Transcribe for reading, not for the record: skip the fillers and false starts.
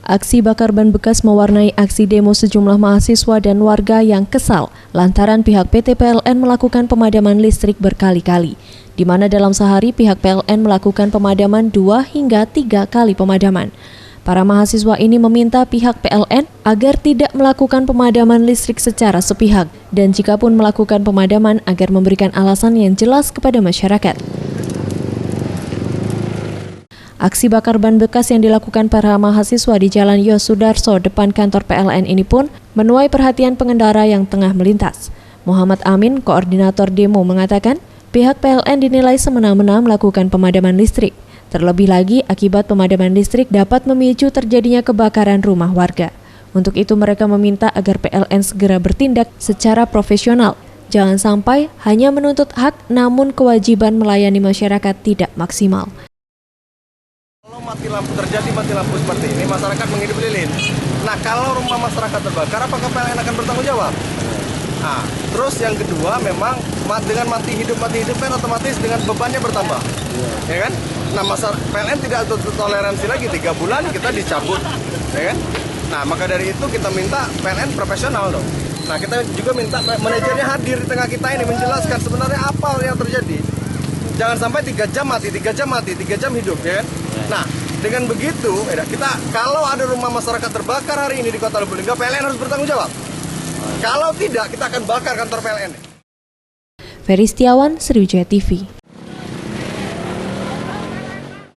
Aksi bakar ban bekas mewarnai aksi demo sejumlah mahasiswa dan warga yang kesal lantaran pihak PT PLN melakukan pemadaman listrik berkali-kali, di mana dalam sehari pihak PLN melakukan pemadaman 2 hingga 3 kali pemadaman. Para mahasiswa ini meminta pihak PLN agar tidak melakukan pemadaman listrik secara sepihak dan jikapun melakukan pemadaman agar memberikan alasan yang jelas kepada masyarakat. Aksi bakar ban bekas yang dilakukan para mahasiswa di Jalan Yosudarso depan kantor PLN ini pun menuai perhatian pengendara yang tengah melintas. Muhammad Amin, koordinator demo, mengatakan pihak PLN dinilai semena-mena melakukan pemadaman listrik. Terlebih lagi, akibat pemadaman listrik dapat memicu terjadinya kebakaran rumah warga. Untuk itu mereka meminta agar PLN segera bertindak secara profesional. Jangan sampai hanya menuntut hak namun kewajiban melayani masyarakat tidak maksimal. Terjadi mati lampu seperti ini, masyarakat menghidup lilin. Nah, kalau rumah masyarakat terbakar, apakah PLN akan bertanggung jawab? Nah, terus yang kedua, memang dengan mati hidup kan otomatis dengan bebannya bertambah, ya kan? Nah, PLN tidak toleransi lagi, 3 bulan kita dicabut, ya kan? Nah, maka dari itu kita minta PLN profesional dong. Nah, kita juga minta manajernya hadir di tengah kita ini menjelaskan sebenarnya apa yang terjadi. Jangan sampai 3 jam mati, 3 jam mati, 3 jam hidup, ya kan? Nah, dengan begitu, kita kalau ada rumah masyarakat terbakar hari ini di Kota Lubulingga, PLN harus bertanggung jawab. Kalau tidak, kita akan bakar kantor PLN. Ferry Setiawan, Sriwijaya TV.